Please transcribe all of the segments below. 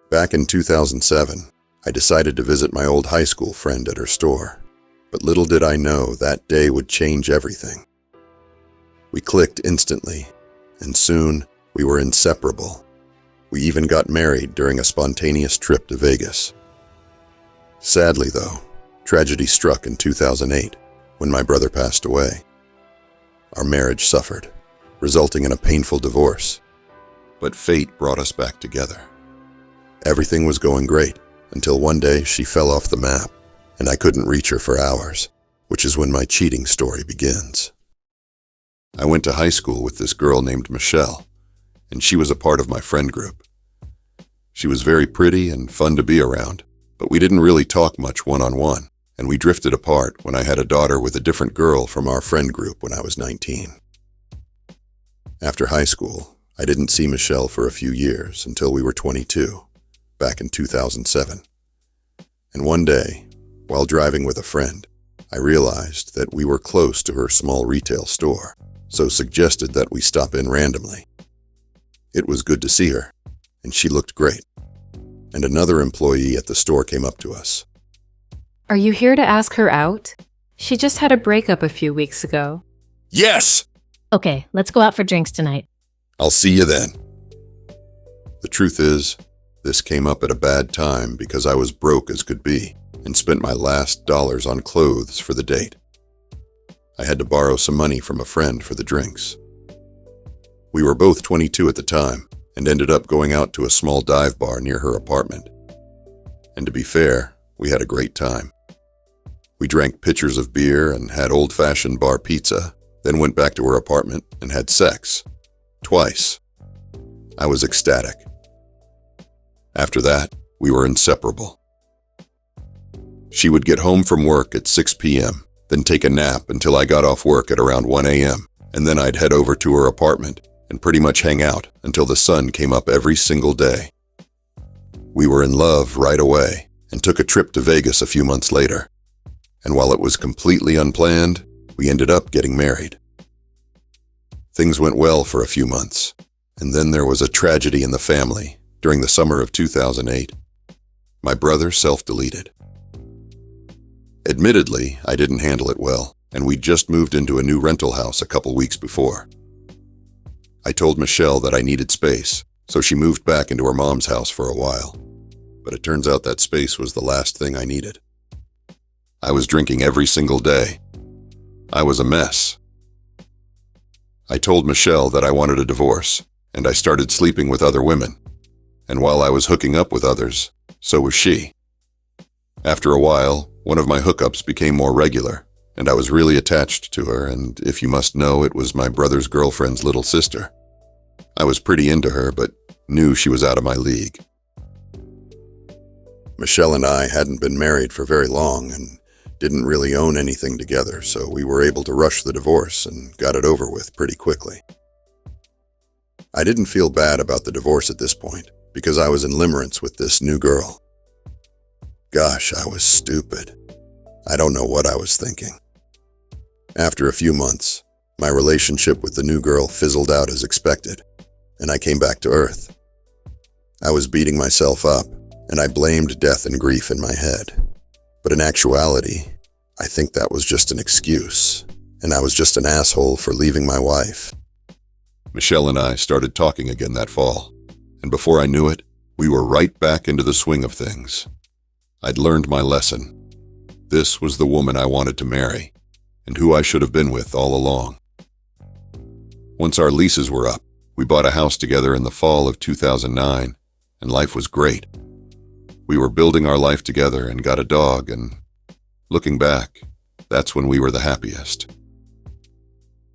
Back in 2007, I decided to visit my old high school friend at her store, but little did I know that day would change everything. We clicked instantly, and soon we were inseparable. We even got married during a spontaneous trip to Vegas. Sadly, though, tragedy struck in 2008 when my brother passed away. Our marriage suffered, resulting in a painful divorce, but fate brought us back together. Everything was going great until one day she fell off the map and I couldn't reach her for hours, which is when my cheating story begins. I went to high school with this girl named Michelle, and she was a part of my friend group. She was very pretty and fun to be around, but we didn't really talk much one-on-one, and we drifted apart when I had a daughter with a different girl from our friend group when I was 19. After high school, I didn't see Michelle for a few years until we were 22, back in 2007. And one day, while driving with a friend, I realized that we were close to her small retail store, so suggested that we stop in randomly. It was good to see her, and she looked great. And another employee at the store came up to us. Are you here to ask her out? She just had a breakup a few weeks ago. Yes! Okay, let's go out for drinks tonight. I'll see you then. The truth is, this came up at a bad time because I was broke as could be and spent my last dollars on clothes for the date. I had to borrow some money from a friend for the drinks. We were both 22 at the time and ended up going out to a small dive bar near her apartment. And to be fair, we had a great time. We drank pitchers of beer and had old-fashioned bar pizza, then went back to her apartment and had sex. Twice. I was ecstatic. After that, we were inseparable. She would get home from work at 6 p.m., then take a nap until I got off work at around 1 a.m., and then I'd head over to her apartment and pretty much hang out until the sun came up every single day. We were in love right away and took a trip to Vegas a few months later. And while it was completely unplanned, we ended up getting married. Things went well for a few months, and then there was a tragedy in the family during the summer of 2008. My brother self-deleted. Admittedly, I didn't handle it well, and we'd just moved into a new rental house a couple weeks before. I told Michelle that I needed space, so she moved back into her mom's house for a while. But it turns out that space was the last thing I needed. I was drinking every single day. I was a mess. I told Michelle that I wanted a divorce, and I started sleeping with other women. And while I was hooking up with others, so was she. After a while, one of my hookups became more regular, and I was really attached to her, and if you must know, it was my brother's girlfriend's little sister. I was pretty into her, but knew she was out of my league. Michelle and I hadn't been married for very long and didn't really own anything together, so we were able to rush the divorce and got it over with pretty quickly. I didn't feel bad about the divorce at this point because I was in limerence with this new girl. Gosh, I was stupid. I don't know what I was thinking. After a few months, my relationship with the new girl fizzled out as expected, and I came back to earth. I was beating myself up, and I blamed death and grief in my head. But in actuality, I think that was just an excuse, and I was just an asshole for leaving my wife. Michelle and I started talking again that fall, and before I knew it, we were right back into the swing of things. I'd learned my lesson. This was the woman I wanted to marry, and who I should have been with all along. Once our leases were up, we bought a house together in the fall of 2009, and life was great. We were building our life together and got a dog, and looking back, that's when we were the happiest.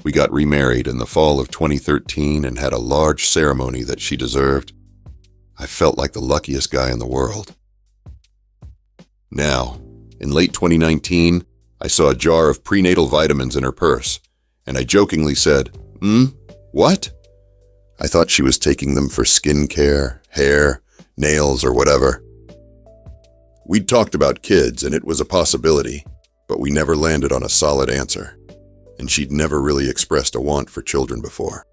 We got remarried in the fall of 2013 and had a large ceremony that she deserved. I felt like the luckiest guy in the world. Now, in late 2019, I saw a jar of prenatal vitamins in her purse, and I jokingly said, What? I thought she was taking them for skin care, hair, nails, or whatever. We'd talked about kids, and it was a possibility, but we never landed on a solid answer, and she'd never really expressed a want for children before.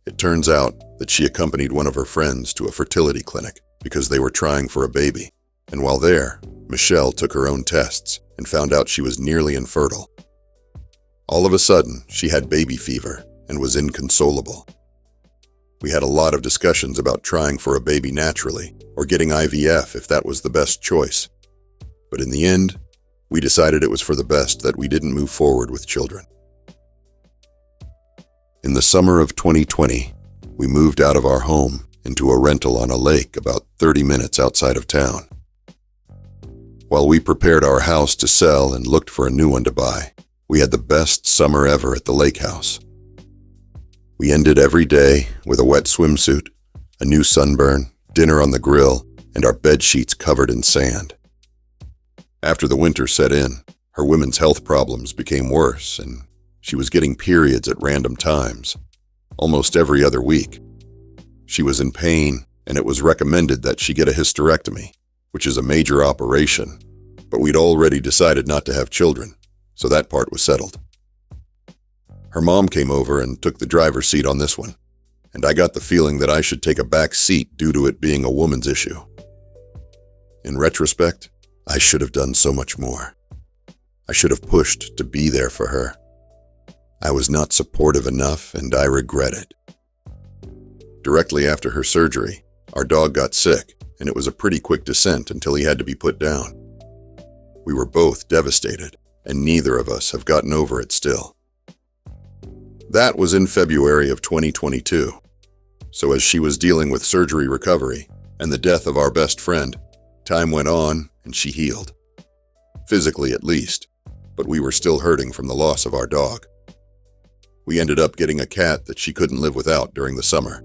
It It turns out that she accompanied one of her friends to a fertility clinic because they were trying for a baby, and while there, Michelle took her own tests and found out she was nearly infertile. All of a sudden, she had baby fever and was inconsolable. We had a lot of discussions about trying for a baby naturally or getting IVF if that was the best choice. But in the end, we decided it was for the best that we didn't move forward with children. In the summer of 2020, we moved out of our home into a rental on a lake about 30 minutes outside of town. While we prepared our house to sell and looked for a new one to buy, we had the best summer ever at the lake house. We ended every day with a wet swimsuit, a new sunburn, dinner on the grill, and our bed sheets covered in sand. After the winter set in, her women's health problems became worse, and she was getting periods at random times, almost every other week. She was in pain, and it was recommended that she get a hysterectomy, which is a major operation, but we'd already decided not to have children, so that part was settled. Her mom came over and took the driver's seat on this one, and I got the feeling that I should take a back seat due to it being a woman's issue. In retrospect, I should have done so much more. I should have pushed to be there for her. I was not supportive enough, and I regret it. Directly after her surgery, our dog got sick, and it was a pretty quick descent until he had to be put down. We were both devastated, and neither of us have gotten over it still. That was in February of 2022. So as she was dealing with surgery recovery and the death of our best friend, time went on and she healed. Physically at least, but we were still hurting from the loss of our dog. We ended up getting a cat that she couldn't live without during the summer.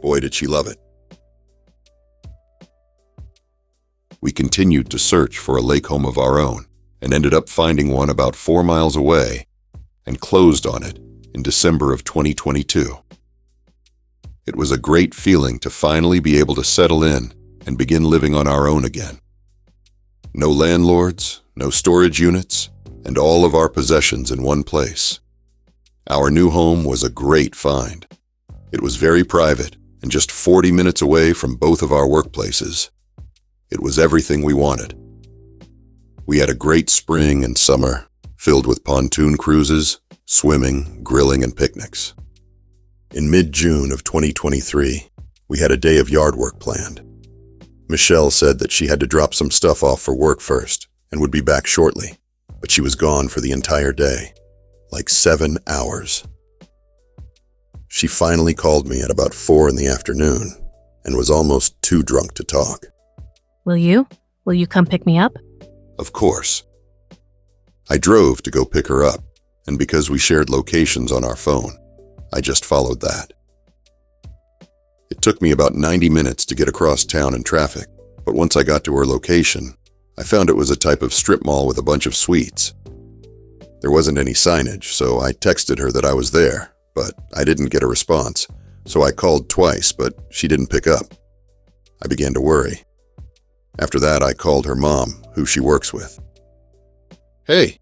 Boy, did she love it. We continued to search for a lake home of our own and ended up finding one about 4 miles away and closed on it in December of 2022. It was a great feeling to finally be able to settle in and begin living on our own again. No landlords, no storage units, and all of our possessions in one place. Our new home was a great find. It was very private and just 40 minutes away from both of our workplaces. It was everything we wanted. We had a great spring and summer, filled with pontoon cruises, swimming, grilling, and picnics. In mid-June of 2023, we had a day of yard work planned. Michelle said that she had to drop some stuff off for work first and would be back shortly, but she was gone for the entire day, like 7 hours. She finally called me at about 4 in the afternoon and was almost too drunk to talk. Will you? Will you come pick me up? Of course. I drove to go pick her up, and because we shared locations on our phone, I just followed that. It took me about 90 minutes to get across town in traffic, but once I got to her location, I found it was a type of strip mall with a bunch of suites. There wasn't any signage, so I texted her that I was there, but I didn't get a response, so I called twice, but she didn't pick up. I began to worry. After that, I called her mom, who she works with. Hey,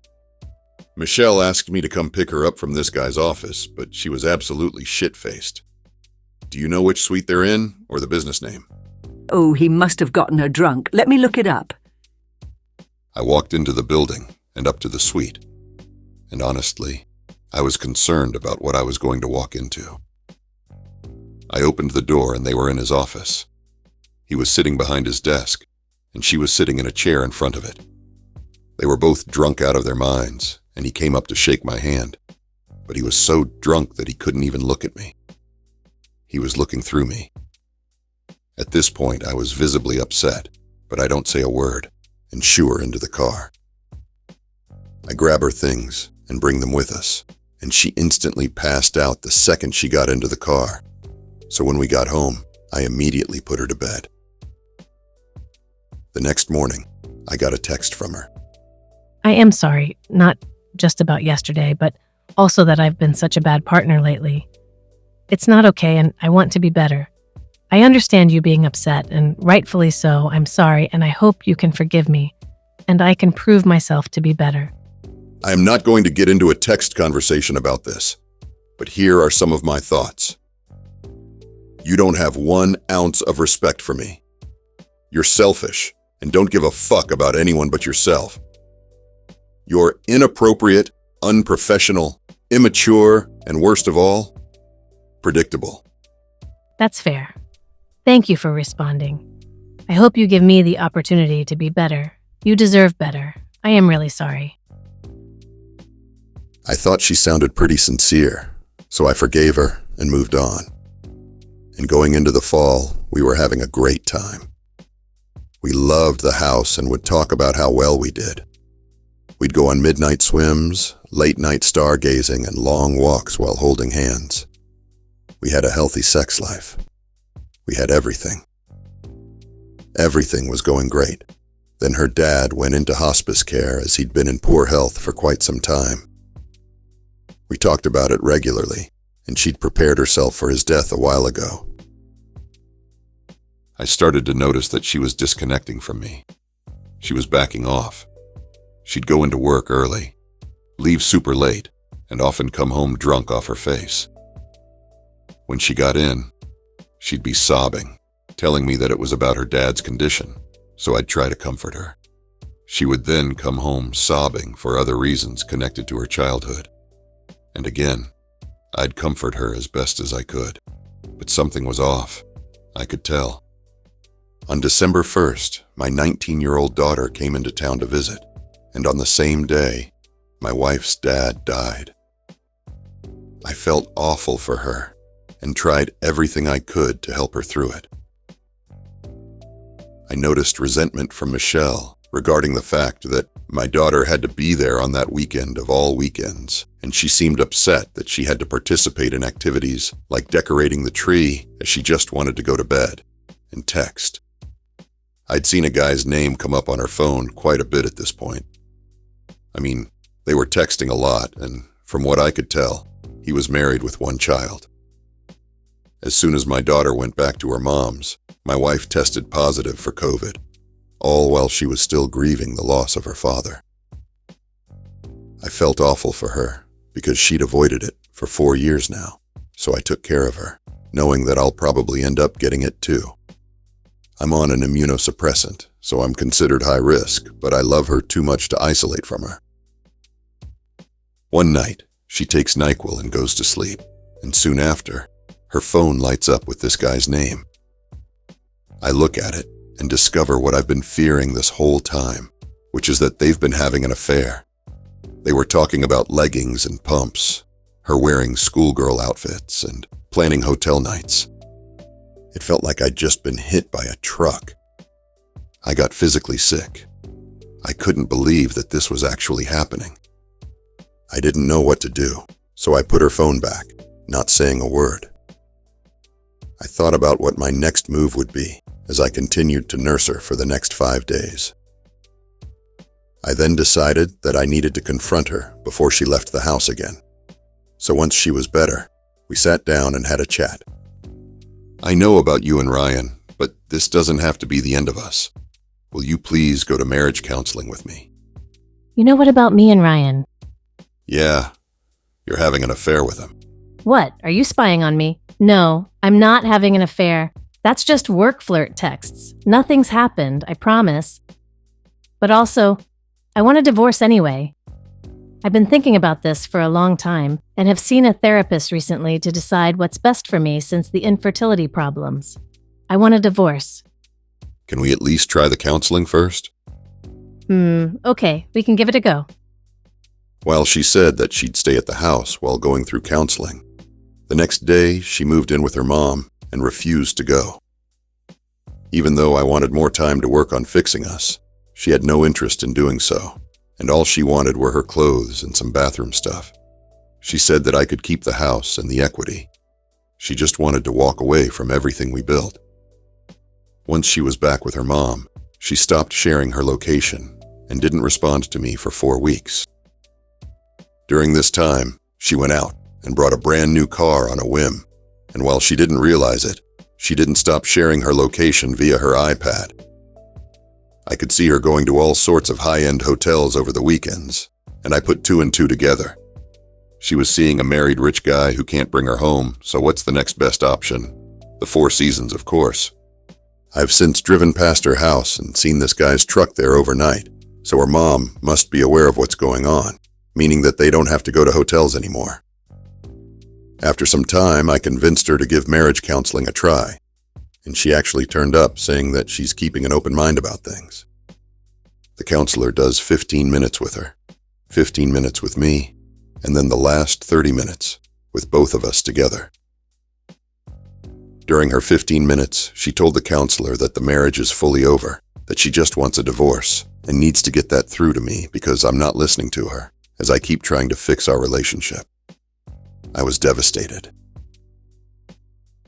Michelle asked me to come pick her up from this guy's office, but she was absolutely shit-faced. Do you know which suite they're in, or the business name? Oh, he must have gotten her drunk. Let me look it up. I walked into the building and up to the suite, and honestly, I was concerned about what I was going to walk into. I opened the door and they were in his office. He was sitting behind his desk, and she was sitting in a chair in front of it. They were both drunk out of their minds, and he came up to shake my hand, but he was so drunk that he couldn't even look at me. He was looking through me. At this point, I was visibly upset, but I don't say a word, and shoo her into the car. I grab her things and bring them with us, and she instantly passed out the second she got into the car. So when we got home, I immediately put her to bed. The next morning, I got a text from her. I am sorry, not just about yesterday, but also that I've been such a bad partner lately. It's not okay, and I want to be better. I understand you being upset, and rightfully so. I'm sorry, and I hope you can forgive me, and I can prove myself to be better. I am not going to get into a text conversation about this, but here are some of my thoughts. You don't have 1 ounce of respect for me. You're selfish and don't give a fuck about anyone but yourself. You're inappropriate, unprofessional, immature, and worst of all, predictable. That's fair. Thank you for responding. I hope you give me the opportunity to be better. You deserve better. I am really sorry. I thought she sounded pretty sincere, so I forgave her and moved on. And going into the fall, we were having a great time. We loved the house and would talk about how well we did. We'd go on midnight swims, late-night stargazing, and long walks while holding hands. We had a healthy sex life. We had everything. Everything was going great. Then her dad went into hospice care as he'd been in poor health for quite some time. We talked about it regularly, and she'd prepared herself for his death a while ago. I started to notice that she was disconnecting from me. She was backing off. She'd go into work early, leave super late, and often come home drunk off her face. When she got in, she'd be sobbing, telling me that it was about her dad's condition, so I'd try to comfort her. She would then come home sobbing for other reasons connected to her childhood. And again, I'd comfort her as best as I could. But something was off. I could tell. On December 1st, my 19-year-old daughter came into town to visit, and on the same day, my wife's dad died. I felt awful for her and tried everything I could to help her through it. I noticed resentment from Michelle regarding the fact that my daughter had to be there on that weekend of all weekends, and she seemed upset that she had to participate in activities like decorating the tree as she just wanted to go to bed and text. I'd seen a guy's name come up on her phone quite a bit at this point. I mean, they were texting a lot, and from what I could tell, he was married with 1 child. As soon as my daughter went back to her mom's, my wife tested positive for COVID, all while she was still grieving the loss of her father. I felt awful for her because she'd avoided it for 4 years now, so I took care of her, knowing that I'll probably end up getting it too. I'm on an immunosuppressant, so I'm considered high risk, but I love her too much to isolate from her. One night, she takes NyQuil and goes to sleep, and soon after, her phone lights up with this guy's name. I look at it and discover what I've been fearing this whole time, which is that they've been having an affair. They were talking about leggings and pumps, her wearing schoolgirl outfits, and planning hotel nights. It felt like I'd just been hit by a truck. I got physically sick. I couldn't believe that this was actually happening. I didn't know what to do, so I put her phone back, not saying a word. I thought about what my next move would be as I continued to nurse her for the next 5 days. I then decided that I needed to confront her before she left the house again. So once she was better, we sat down and had a chat. I know about you and Ryan, but this doesn't have to be the end of us. Will you please go to marriage counseling with me? You know what about me and Ryan? Yeah, you're having an affair with him. What? Are you spying on me? No, I'm not having an affair. That's just work flirt texts. Nothing's happened, I promise. But also, I want a divorce anyway. I've been thinking about this for a long time and have seen a therapist recently to decide what's best for me since the infertility problems. I want a divorce. Can we at least try the counseling first? Okay, we can give it a go. While she said that she'd stay at the house while going through counseling, the next day she moved in with her mom and refused to go. Even though I wanted more time to work on fixing us, she had no interest in doing so, and all she wanted were her clothes and some bathroom stuff. She said that I could keep the house and the equity. She just wanted to walk away from everything we built. Once she was back with her mom, she stopped sharing her location and didn't respond to me for 4 weeks. During this time, she went out and brought a brand new car on a whim, and while she didn't realize it, she didn't stop sharing her location via her iPad. I could see her going to all sorts of high-end hotels over the weekends, and I put 2 and 2 together. She was seeing a married rich guy who can't bring her home, so what's the next best option? The Four Seasons, of course. I've since driven past her house and seen this guy's truck there overnight, so her mom must be aware of what's going on, meaning that they don't have to go to hotels anymore. After some time, I convinced her to give marriage counseling a try, and she actually turned up saying that she's keeping an open mind about things. The counselor does 15 minutes with her, 15 minutes with me, and then the last 30 minutes with both of us together. During her 15 minutes, she told the counselor that the marriage is fully over, that she just wants a divorce, and needs to get that through to me because I'm not listening to her, as I keep trying to fix our relationship. I was devastated.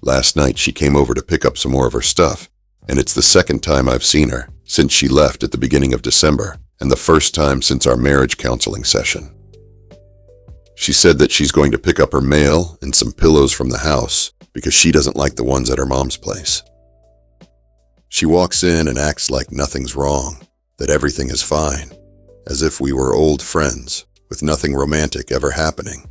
Last night, she came over to pick up some more of her stuff, and it's the second time I've seen her since she left at the beginning of December, and the first time since our marriage counseling session. She said that she's going to pick up her mail and some pillows from the house because she doesn't like the ones at her mom's place. She walks in and acts like nothing's wrong, that everything is fine, as if we were old friends, with nothing romantic ever happening.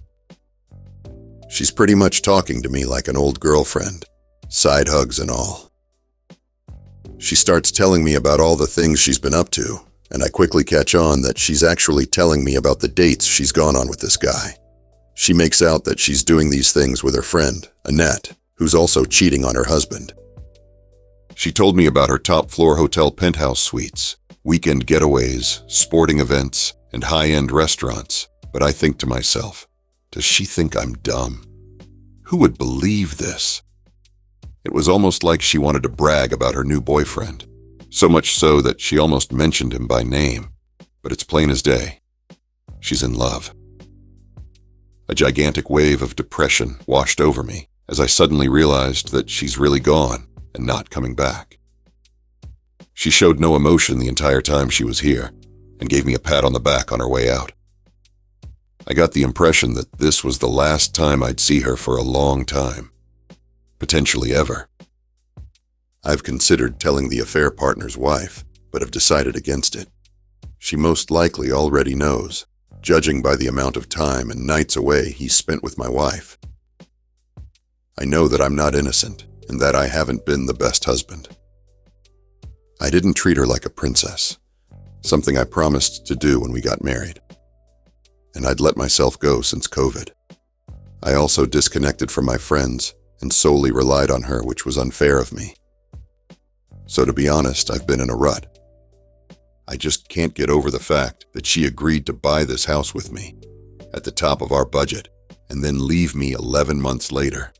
She's pretty much talking to me like an old girlfriend, side hugs and all. She starts telling me about all the things she's been up to, and I quickly catch on that she's actually telling me about the dates she's gone on with this guy. She makes out that she's doing these things with her friend, Annette, who's also cheating on her husband. She told me about her top-floor hotel penthouse suites, weekend getaways, sporting events, and high-end restaurants, but I think to myself, does she think I'm dumb? Who would believe this? It was almost like she wanted to brag about her new boyfriend, so much so that she almost mentioned him by name, but it's plain as day. She's in love. A gigantic wave of depression washed over me as I suddenly realized that she's really gone and not coming back. She showed no emotion the entire time she was here and gave me a pat on the back on her way out. I got the impression that this was the last time I'd see her for a long time, potentially ever. I've considered telling the affair partner's wife, but have decided against it. She most likely already knows, judging by the amount of time and nights away he's spent with my wife. I know that I'm not innocent and that I haven't been the best husband. I didn't treat her like a princess, something I promised to do when we got married. And I'd let myself go since COVID. I also disconnected from my friends and solely relied on her, which was unfair of me. So to be honest, I've been in a rut. I just can't get over the fact that she agreed to buy this house with me at the top of our budget and then leave me 11 months later.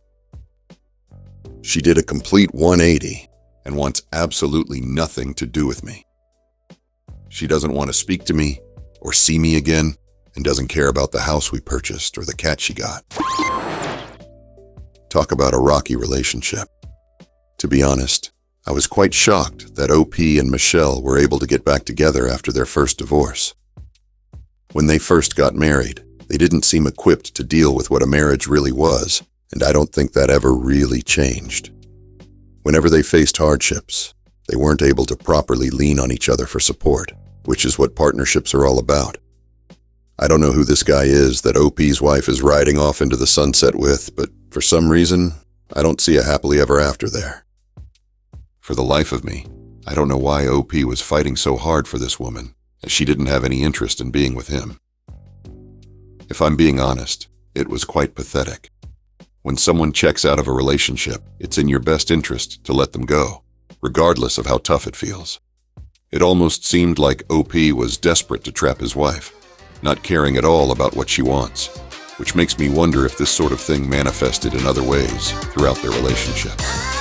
She did a complete 180 and wants absolutely nothing to do with me. She doesn't want to speak to me or see me again and doesn't care about the house we purchased or the cat she got. Talk about a rocky relationship. To be honest, I was quite shocked that OP and Michelle were able to get back together after their first divorce. When they first got married, they didn't seem equipped to deal with what a marriage really was, and I don't think that ever really changed. Whenever they faced hardships, they weren't able to properly lean on each other for support, which is what partnerships are all about. I don't know who this guy is that OP's wife is riding off into the sunset with, but for some reason, I don't see a happily ever after there. For the life of me, I don't know why OP was fighting so hard for this woman, as she didn't have any interest in being with him. If I'm being honest, it was quite pathetic. When someone checks out of a relationship, it's in your best interest to let them go, regardless of how tough it feels. It almost seemed like OP was desperate to trap his wife, not caring at all about what she wants, which makes me wonder if this sort of thing manifested in other ways throughout their relationship.